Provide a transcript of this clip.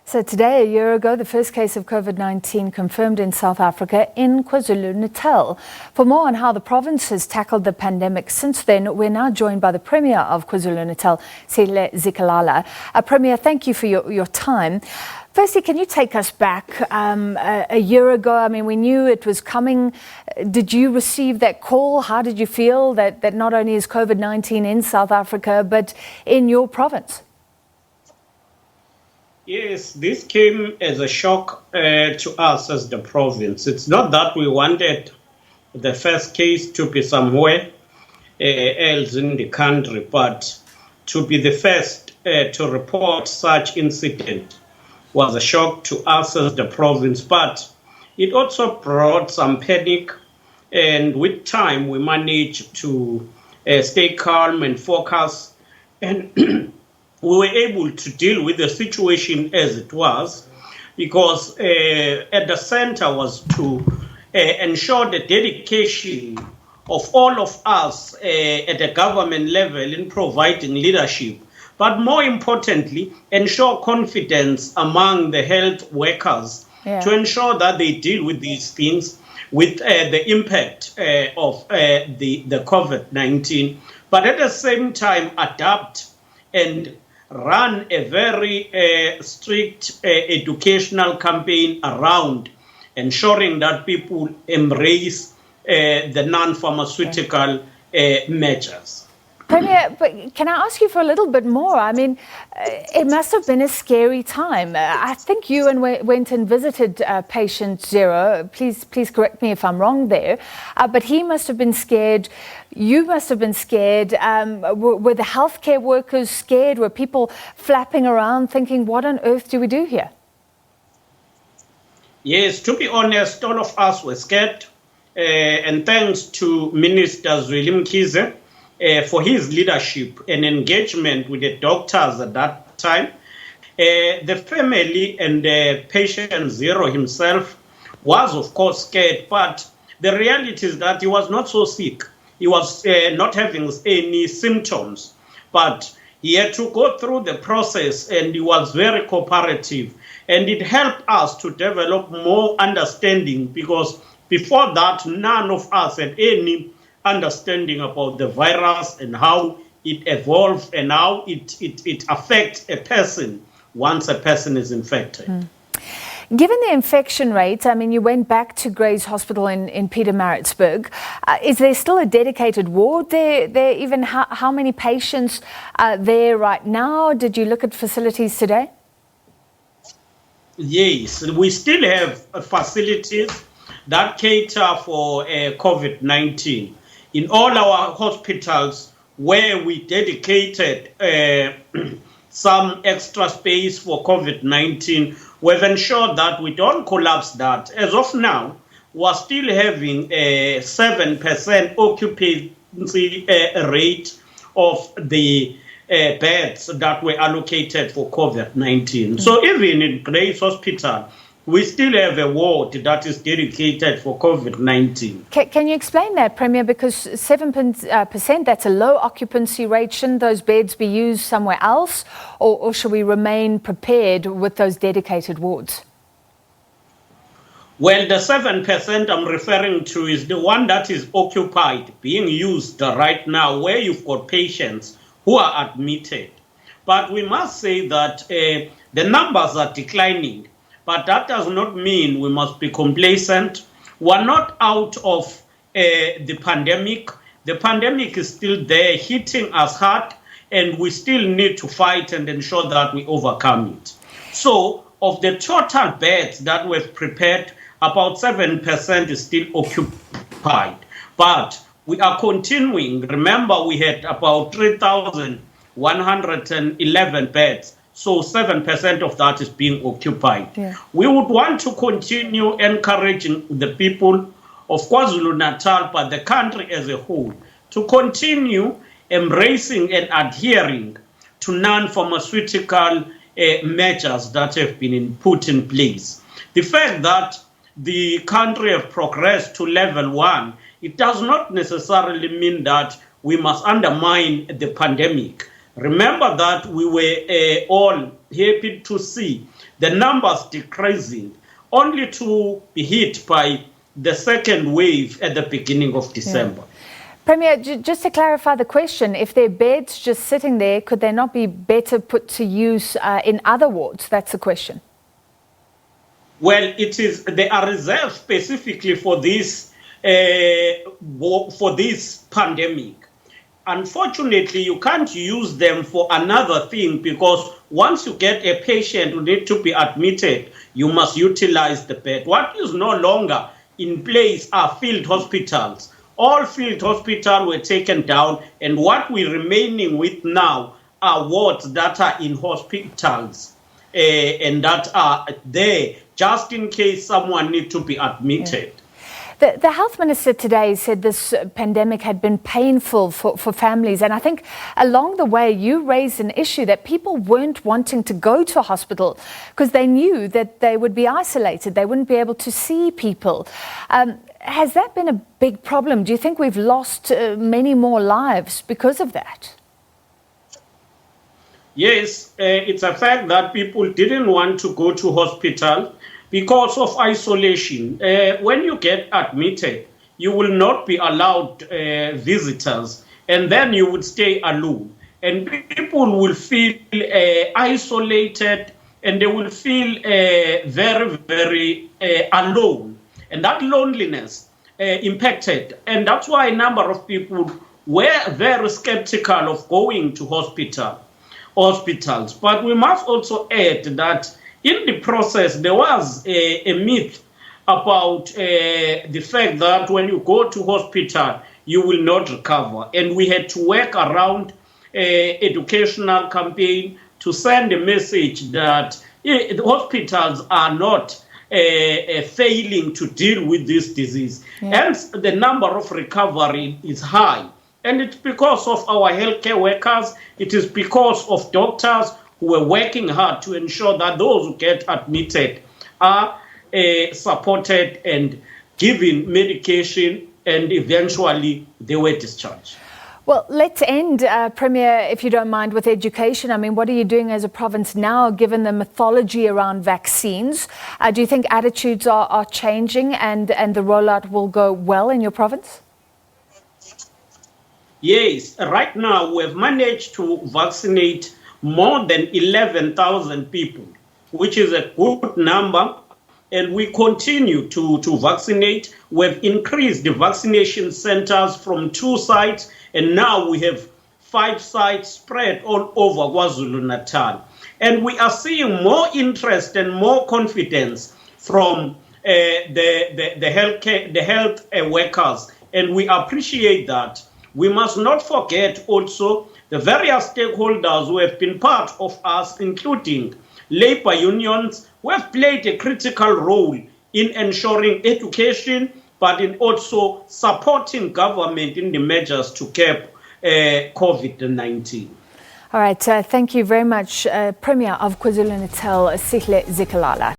So today, a year ago, the first case of COVID-19 confirmed in South Africa in KwaZulu-Natal. For more on how the province has tackled the pandemic since then, we're now joined by the Premier of KwaZulu-Natal, Sihle Zikalala. Premier, thank you for your time. Firstly, can you take us back a year ago? I mean, we knew it was coming. Did you receive that call? How did you feel that not only is COVID-19 in South Africa, but in your province? Yes, this came as a shock to us as the province. It's not that we wanted the first case to be somewhere else in the country, but to be the first to report such incident was a shock to us as the province. But it also brought some panic, and with time we managed to stay calm and focus, and we were able to deal with the situation as it was, because at the center was to ensure the dedication of all of us at the government level in providing leadership, but more importantly, ensure confidence among the health workers to ensure that they deal with these things with the impact of the COVID-19, but at the same time adapt and run a very strict educational campaign around ensuring that people embrace the non-pharmaceutical measures. Premier, but can I ask you for a little bit more? I mean, it must have been a scary time. I think you went and visited patient zero. Please correct me if I'm wrong there. But he must have been scared. You must have been scared. Were the healthcare workers scared? Were people flapping around thinking, what on earth do we do here? Yes, to be honest, all of us were scared. And thanks to Minister Zweli Mkhize for his leadership and engagement with the doctors at that time. The family and the patient zero himself was, of course, scared, but the reality is that he was not so sick. He was not having any symptoms, but he had to go through the process, and he was very cooperative. And it helped us to develop more understanding, because before that, none of us had any understanding about the virus and how it evolves and how it affects a person once a person is infected. Given the infection rate, I mean, you went back to Gray's Hospital in Pietermaritzburg. Is there still a dedicated ward there? Even how many patients are there right now? Did you look at facilities today? Yes, we still have facilities that cater for COVID-19. In all our hospitals where we dedicated some extra space for COVID-19, we've ensured that we don't collapse that. As of now, we're still having a 7% occupancy rate of the beds that were allocated for COVID-19. So even in Grace Hospital, we still have a ward that is dedicated for COVID-19. Can you explain that, Premier? Because 7%, that's a low occupancy rate. Shouldn't those beds be used somewhere else? Or should we remain prepared with those dedicated wards? Well, the 7% I'm referring to is the one that is occupied, being used right now, where you've got patients who are admitted. But we must say that the numbers are declining. But that does not mean we must be complacent. We're not out of the pandemic. The pandemic is still there, hitting us hard, and we still need to fight and ensure that we overcome it. So, of the total beds that we've prepared, about 7% is still occupied. But we are continuing. Remember, we had about 3,111 beds. So 7% of that is being occupied. We would want to continue encouraging the people of KwaZulu-Natal, but the country as a whole, to continue embracing and adhering to non-pharmaceutical measures that have been put in place. The fact that the country has progressed to level 1, it does not necessarily mean that we must undermine the pandemic. Remember that we were all happy to see the numbers decreasing, only to be hit by the second wave at the beginning of December. Yeah. Premier, just to clarify the question, if there are beds just sitting there, could they not be better put to use in other wards? That's the question. Well, they are reserved specifically for this pandemic. Unfortunately, you can't use them for another thing, because once you get a patient who needs to be admitted, you must utilize the bed. What is no longer in place are field hospitals. All field hospitals were taken down, and what we're remaining with now are wards that are in hospitals and that are there just in case someone needs to be admitted. Yeah. The health minister today said this pandemic had been painful for families, and I think along the way you raised an issue that people weren't wanting to go to a hospital because they knew that they would be isolated, they wouldn't be able to see people. Has that been a big problem? Do you think we've lost many more lives because of that? Yes, it's a fact that people didn't want to go to hospital because of isolation. When you get admitted, you will not be allowed visitors, and then you would stay alone. And people will feel isolated, and they will feel very, very alone. And that loneliness impacted. And that's why a number of people were very skeptical of going to hospitals. But we must also add that in the process, there was a myth about the fact that when you go to hospital, you will not recover. And we had to work around educational campaign to send a message that the hospitals are not failing to deal with this disease. Yeah. Hence, the number of recovery is high. And it's because of our healthcare workers, it is because of doctors who are working hard to ensure that those who get admitted are supported and given medication, and eventually they were discharged. Well, let's end, Premier, if you don't mind, with education. I mean, what are you doing as a province now, given the mythology around vaccines? Do you think attitudes are changing and the rollout will go well in your province? Yes, right now we have managed to vaccinate more than 11,000 people, which is a good number. And we continue to vaccinate. We've increased the vaccination centers from 2 sites, and now we have 5 sites spread all over KwaZulu-Natal. And we are seeing more interest and more confidence from the health workers, and we appreciate that. We must not forget also the various stakeholders who have been part of us, including labor unions, who have played a critical role in ensuring education, but in also supporting government in the measures to curb COVID-19. All right, thank you very much, Premier of KwaZulu-Natal, Sihle Zikalala.